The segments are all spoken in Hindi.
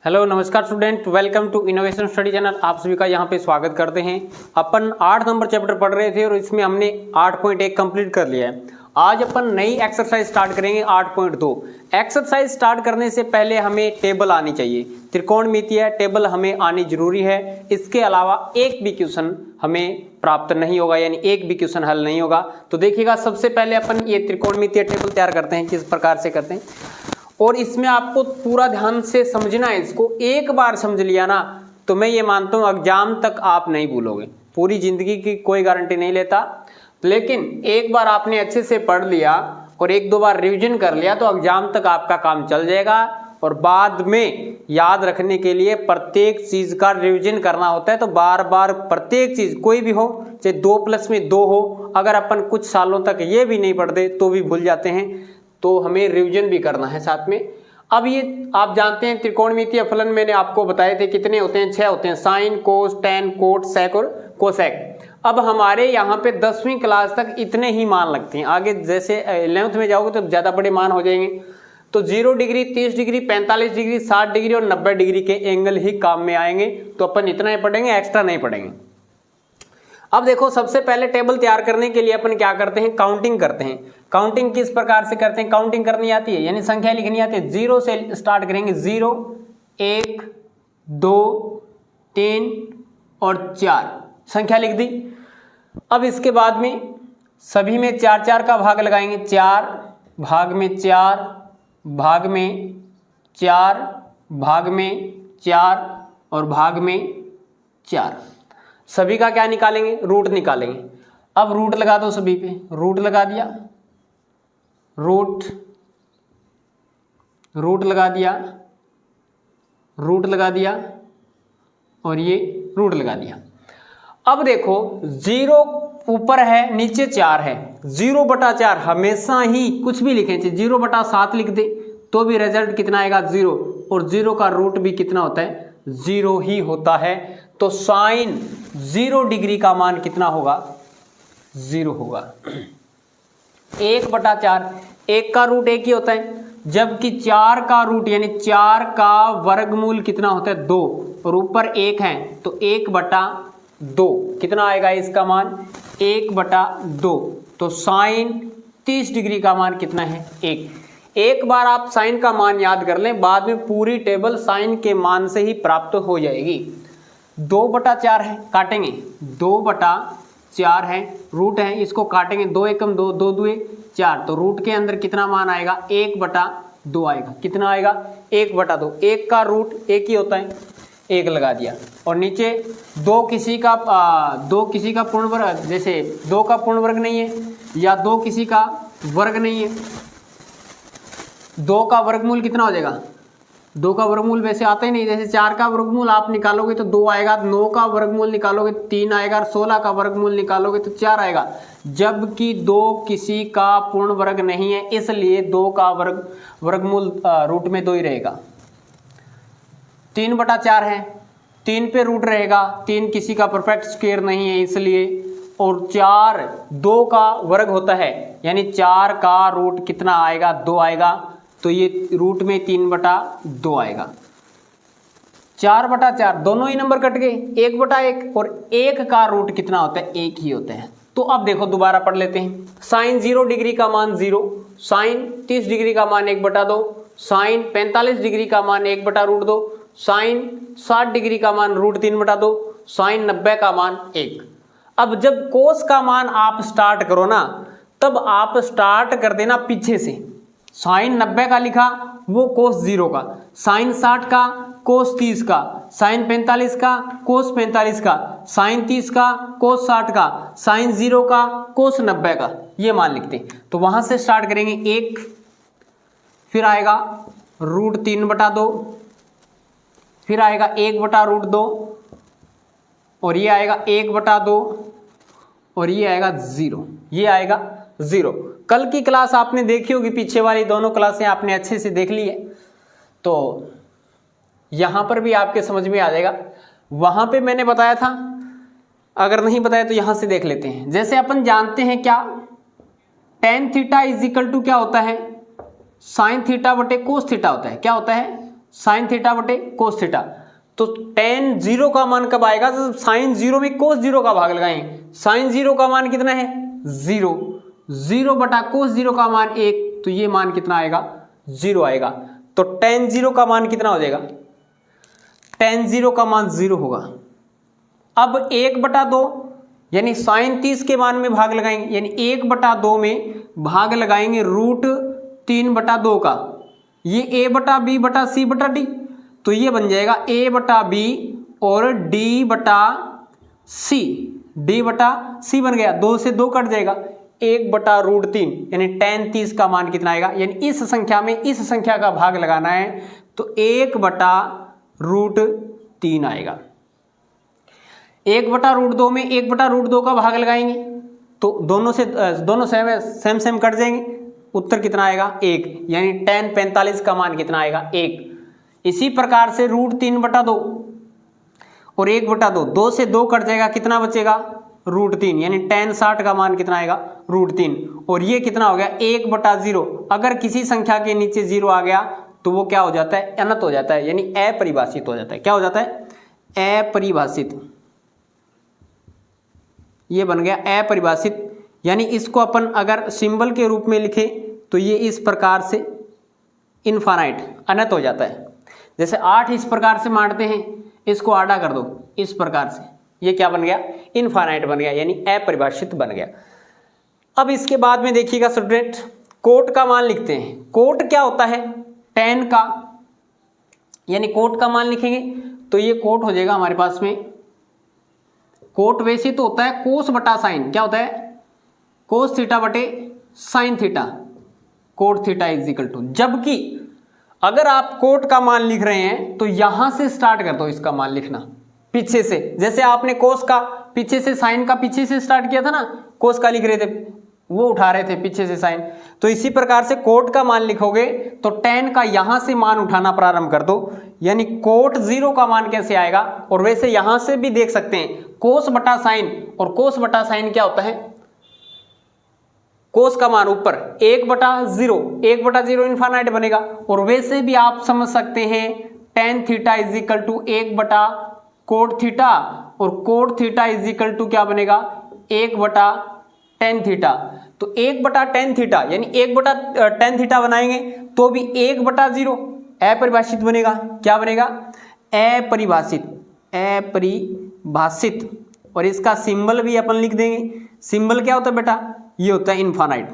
हेलो नमस्कार student, welcome to innovation study channel. आप सभी का यहाँ पे स्वागत करते हैं। अपन 8 नंबर चैप्टर पढ़ रहे थे और इसमें हमने 8.1 कंप्लीट कर लिया है। आज अपन नई एक्सरसाइज स्टार्ट करेंगे 8.2। एक्सरसाइज स्टार्ट करने से पहले हमें टेबल आनी चाहिए, त्रिकोणमितीय टेबल हमें आनी जरूरी है। इसके अलावा एक भी क्वेश्चन हमें प्राप्त नहीं होगा, यानी एक भी क्वेश्चन हल नहीं होगा। तो देखिएगा, सबसे पहले अपन ये त्रिकोणमितीय टेबल तैयार करते हैं, किस प्रकार से करते हैं। और इसमें आपको पूरा ध्यान से समझना है। इसको एक बार समझ लिया ना तो मैं ये मानता हूँ एग्जाम तक आप नहीं भूलोगे। पूरी जिंदगी की कोई गारंटी नहीं लेता, लेकिन एक बार आपने अच्छे से पढ़ लिया और एक दो बार रिवीजन कर लिया तो एग्जाम तक आपका काम चल जाएगा। और बाद में याद रखने के लिए प्रत्येक चीज का रिवीजन करना होता है। तो बार बार प्रत्येक चीज कोई भी हो, चाहे 2+2 हो, अगर अपन कुछ सालों तक ये भी नहीं पढ़ते तो भी भूल जाते हैं। तो हमें रिवीजन भी करना है साथ में। अब ये आप जानते हैं त्रिकोणमितीय फलन मैंने आपको बताए थे कितने होते हैं, 6 होते हैं। साइन, कोस, टेन, कोट, सेक और कोसेक। अब हमारे यहाँ पे 10वीं क्लास तक इतने ही मान लगते हैं। आगे जैसे 11th में जाओगे तो ज़्यादा बड़े मान हो जाएंगे। तो 0 डिग्री, 30 डिग्री, 45 डिग्री, 60 डिग्री और 90 डिग्री के एंगल ही काम में आएंगे। तो अपन इतना ही पढ़ेंगे, एक्स्ट्रा नहीं पढ़ेंगे। अब देखो, सबसे पहले टेबल तैयार करने के लिए अपन क्या करते हैं, काउंटिंग करते हैं। काउंटिंग किस प्रकार से करते हैं, काउंटिंग करनी आती है, यानी संख्या लिखनी आती है। 0 से स्टार्ट करेंगे। 0, 1, 2, 3 और 4 संख्या लिख दी। अब इसके बाद में सभी में 4-4 का भाग लगाएंगे। 4 भाग में 4, भाग में 4, भाग में 4 और भाग में 4। सभी का क्या निकालेंगे, रूट निकालेंगे। अब रूट लगा दो सभी पे, रूट लगा दिया, रूट लगा दिया, रूट लगा दिया और ये रूट लगा दिया। अब देखो, 0 ऊपर है, नीचे 4 है। 0/4 हमेशा ही कुछ भी लिखें, 0/7 लिख दे तो भी रिजल्ट कितना आएगा, 0। और 0 का रूट भी कितना होता है, 0 ही होता है। तो साइन 0 डिग्री का मान कितना होगा, 0 होगा। 1/4, 1 का रूट 1 ही होता है, जबकि 4 का रूट यानी 4 का वर्गमूल कितना होता है, 2। और ऊपर 1 है तो 1/2 कितना आएगा इसका मान, 1/2। तो साइन 30 डिग्री का मान कितना है, 1। एक बार आप साइन का मान याद कर लें, बाद में पूरी टेबल साइन के मान से ही प्राप्त हो जाएगी। 2/4 है, काटेंगे। 2/4 है, रूट है, इसको काटेंगे। 2 एकम 2, 2 दुए 4। तो रूट के अंदर कितना मान आएगा, 1/2 आएगा। कितना आएगा, 1/2। 1 का रूट 1 ही होता है, 1 लगा दिया। और नीचे 2 किसी का पूर्ण वर्ग, जैसे 2 का पूर्ण वर्ग नहीं है या 2 किसी का वर्ग नहीं है। 2 का वर्गमूल कितना हो जाएगा, 2 का वर्गमूल वैसे आता ही नहीं। जैसे 4 का वर्गमूल आप निकालोगे तो 2 आएगा, 9 का वर्गमूल निकालोगे 3 आएगा, 16 का वर्गमूल निकालोगे तो 4 आएगा। जबकि 2 किसी का पूर्ण वर्ग नहीं है, इसलिए 2 का वर्गमूल रूट में 2 ही रहेगा। 3/4 है, 3 पे रूट रहेगा, 3 किसी का परफेक्ट स्क्वायर नहीं है इसलिए। और 4 2 का वर्ग होता है, यानी 4 का रूट कितना आएगा, 2 आएगा। तो ये रूट में 3/2 आएगा। 4/4 दोनों ही नंबर कट गए, 1/1। और 1 का रूट कितना होता है, 1 ही होता है। तो अब देखो, दोबारा पढ़ लेते हैं। साइन 0 डिग्री का मान 0, साइन 30 डिग्री का मान 1/2, साइन 45 डिग्री का मान 1/√2, साइन 60 डिग्री का मान √3/2, साइन 90 का मान 1। अब जब कोस का मान आप स्टार्ट करो ना, तब आप स्टार्ट कर देना पीछे से। साइन 90 का लिखा, वो कोस 0 का, साइन 60 का, कोस 30 का, साइन 45 का, कोस 45 का, साइन 30 का, कोस 60 का, साइन 0 का, कोस 90 का, ये मान लिखते हैं। तो वहां से स्टार्ट करेंगे 1, फिर आएगा √3/2, फिर आएगा 1/√2 और ये आएगा 1/2 और ये आएगा 0, ये आएगा 0। कल की क्लास आपने देखी होगी, पीछे वाली दोनों क्लासें आपने अच्छे से देख ली है, तो यहां पर भी आपके समझ में आ जाएगा। वहां पे मैंने बताया था, अगर नहीं बताया तो यहां से देख लेते हैं। जैसे अपन जानते हैं क्या, tan theta is equal to क्या होता है, साइन थीटा बटे कोस थीटा होता है। क्या होता है, साइन थीटा बटे कोस थीटा। तो tan 0 का मान कब आएगा? तो साइन 0 में कोस 0 का भाग लगाएंगे। साइन 0 का मान कितना है? 0। 0 बटा कोस 0 का मान 1, तो ये मान कितना आएगा? 0 आएगा। तो tan 0 का मान कितना हो जाएगा? tan 0 का मान 0 होगा। अब 1/2 यानी साइन 30 के मान में भाग लगाएंगे, यानी 1/2 में भाग लगाएंगे √3/2 का। ये a बटा b बटा c बटा d, तो ये बन जाएगा a बटा b और d बटा c। d बटा c बन गया, 2 से 2 कट जाएगा, 1/√3 यानी tan 30 का मान कितना आएगा? यानी इस संख्या में इस संख्या का भाग लगाना है तो 1/√3 आएगा। 1/√2 में 1/√2 का भाग लगाएंगे तो दोनों सेम कट जाएंगे, उत्तर कितना आएगा? 1, यानी tan 45 का मान कितना आएगा? 1। इसी प्रकार से √3/2 और 1/2, 2 से 2 कट जाएगा, कितना बचेगा? √3, यानी tan 60 का मान कितना आएगा? √3। और ये कितना हो गया? 1/0। अगर किसी संख्या के नीचे 0 आ गया तो वो क्या हो जाता है? अनंत हो जाता है, यानी अपरिभाषित हो जाता है। क्या हो जाता है? अपरिभाषित। ये बन गया अपरिभाषित, यानी इसको अपन अगर सिंबल के रूप में लिखें तो ये इस प्रकार से इनफाइनाइट, अनंत हो जाता है। जैसे 8 इस प्रकार से मारते हैं, इसको आधा कर दो इस प्रकार से, ये क्या बन गया? इनफाइनाइट बन गया, यानी अपरिभाषित बन गया। अब इसके बाद में देखिएगा स्टूडेंट, कोट का मान लिखते हैं। कोट क्या होता है? tan का, यानी कोट का मान लिखेंगे तो ये कोट हो जाएगा हमारे पास में। कोट वैसे तो होता है कोस बटा साइन, क्या होता है? कोस थीटा बटे sine theta, cot theta is equal to. जबकि अगर आप कोट का मान लिख रहे हैं तो यहां से स्टार्ट कर दो इसका मान लिखना, पीछे से। जैसे आपने कोस का पीछे से, साइन का पीछे से स्टार्ट किया था ना, कोस का लिख रहे थे, वो उठा रहे थे पीछे से साइन, तो इसी प्रकार से कोट का मान लिखोगे तो tan का यहां से मान उठाना प्रारंभ कर दो, यानी कोट 0 का मान कैसे आएगा? और वैसे यहां से भी देख सकते हैं, कोस बटा साइन, और कोस बटा साइन क्या होता है? कोस का मान ऊपर 1/0, 1/0 इनफाइनाइट बनेगा। और वैसे भी आप समझ सकते हैं tan theta is equal to 1/कोट थीटा, और cot theta is equal to क्या बनेगा? 1/tan theta. तो 1/tan थीटा यानी 1/tan थीटा बनाएंगे तो भी 1/0 अपरिभाषित बनेगा। क्या बनेगा? अपरिभाषित, अपरिभाषित। और इसका सिंबल भी अपन लिख देंगे। सिंबल क्या होता है बेटा? ये होता है इनफाइनाइट।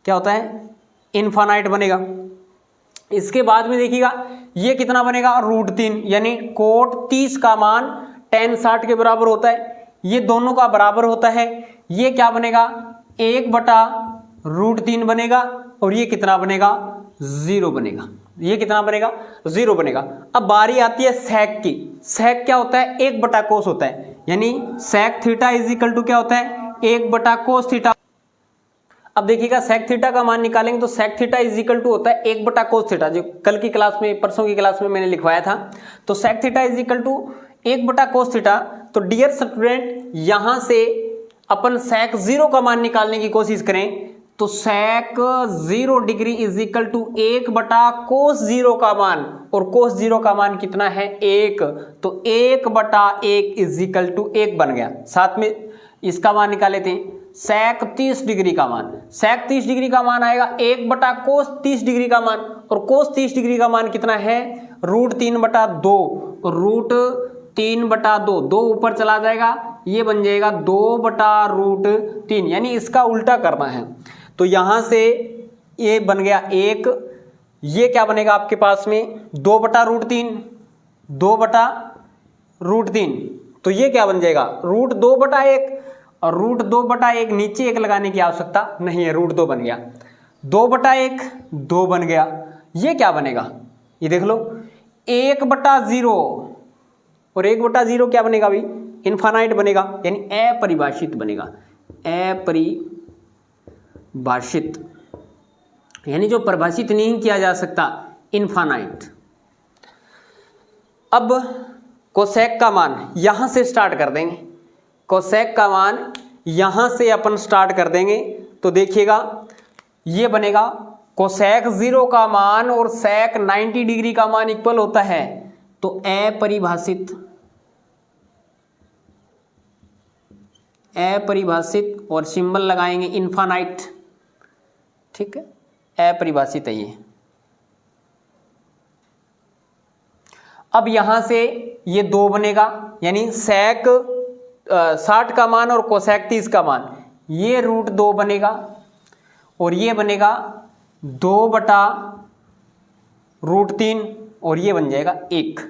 क्या होता है? इनफाइनाइट बनेगा। इसके बाद में देखिएगा ये कितना बनेगा? √3, यानी कोट 30 का मान tan 60 के बराबर होता है, ये दोनों का बराबर होता है। ये क्या बनेगा? 1/√3 बनेगा, और ये कितना बनेगा? 0 बनेगा। ये कितना बनेगा? 0 बनेगा। अब बारी आती है सेक की। सेक क्या होता है? 1/कोस होता है, यानी sec theta is equal to क्या होता है? 1/कोस थीटा। अब देखिएगा सेक थीटा का मान निकालेंगे तो sec theta is equal to होता है 1/कोस थीटा, जो कल की क्लास में, परसों की क्लास में मैंने लिखवाया था। तो sec theta is equal to 1/कोस थीटा। तो डियर स्टूडेंट, यहां से अपन सेक 0 का मान निकालने की कोशिश करें तो सेक 0 डिग्री इज इक्वल टू 1/कोस 0 का मान, और कोस 0 का मान कितना है? 1। तो 1/1 इज इक्वल टू 1 बन गया। साथ में इसका मान निकाल लेते हैं, सेक 30 डिग्री का मान। सेक 30 डिग्री का मान आएगा 1/कोस 30 डिग्री का मान, और कोस 30 डिग्री का मान कितना है? √3/2। √3/2, 2 ऊपर चला जाएगा, ये बन जाएगा 2/√3, यानी इसका उल्टा करना है। तो यहां से ये बन गया 1, ये क्या बनेगा आपके पास में? 2/√3, 2/√3। तो ये क्या बन जाएगा? √2/1, और √2/1 नीचे 1 लगाने की आवश्यकता नहीं है, √2 बन गया। 2/1 2 बन गया। ये क्या बनेगा? ये देख लो, 1/0, और 1/0 क्या बनेगा भाई? इनफाइनाइट बनेगा, यानी अपरिभाषित बनेगा। अपरिभाषित यानी जो परिभाषित नहीं किया जा सकता, इनफाइनाइट। अब कोसेक का मान यहां से स्टार्ट कर देंगे। कोसेक का मान यहां से अपन स्टार्ट कर देंगे तो देखिएगा ये बनेगा कोसेक 0 का मान और सेक 90 डिग्री का मान इक्वल होता है तो अपरिभाषित और सिंबल लगाएंगे इनफाइनाइट, ठीक है, अपरिभाषित है ये। अब यहां से ये 2 बनेगा, यानी सेक 60 का मान और कोसेक 30 का मान, ये √2 बनेगा और ये बनेगा 2/√3 और ये बन जाएगा 1।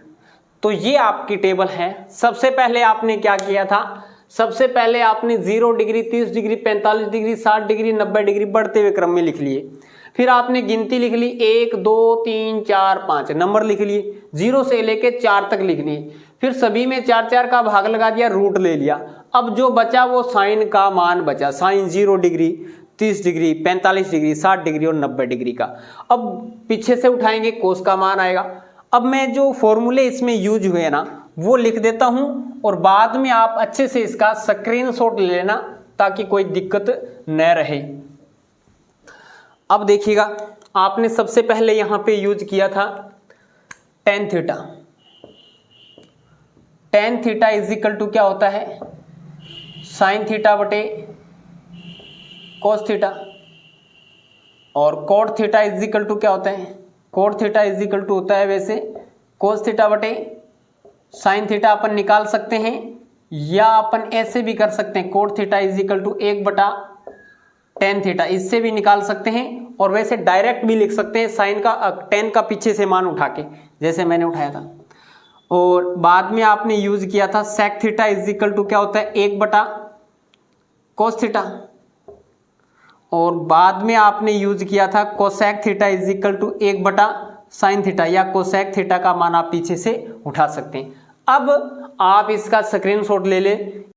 तो ये आपकी टेबल है। सबसे पहले आपने क्या किया था, सबसे पहले आपने 0 degree, 30 degree, 45 degree, 60 degree, 90 degree बढ़ते हुए क्रम में लिख लिए। फिर आपने गिनती लिख ली, 1 2 3 4 5 नंबर लिख लिए, 0 से लेके 4 तक लिख लिए। फिर सभी में 4 का भाग लगा दिया, रूट ले लिया। अब जो बचा वो साइन का मान बचा, sine 0 degree, 30 degree, 45 degree, 60 degree और 90 डिग्री का। अब पीछे से उठाएंगे, कोस का मान आएगा। अब मैं जो फॉर्मूले इसमें यूज हुए ना वो लिख देता हूं और बाद में आप अच्छे से इसका स्क्रीनशॉट ले लेना ताकि कोई दिक्कत न रहे। अब देखिएगा, आपने सबसे पहले यहां पे यूज किया था tan theta. tan theta is equal to क्या होता है, साइन थीटा बटे कोस थीटा, और cot theta is equal to क्या होता है, cot theta is equal to होता है वैसे कोस थीटा बटे साइन थीटा। अपन निकाल सकते हैं या अपन ऐसे भी कर सकते हैं, cot theta is equal to 1/tan theta, इससे भी निकाल सकते हैं। और वैसे डायरेक्ट भी लिख सकते हैं साइन का tan का पीछे से मान उठा के, जैसे मैंने उठाया था। और बाद में आपने यूज किया था sec theta is equal to क्या होता है, 1/cos थीटा। और बाद में आपने यूज किया था cosec theta is equal to 1/sin theta, या कोसेक थीटा का मान आप पीछे से उठा सकते हैं। अब आप इसका स्क्रीनशॉट ले ले,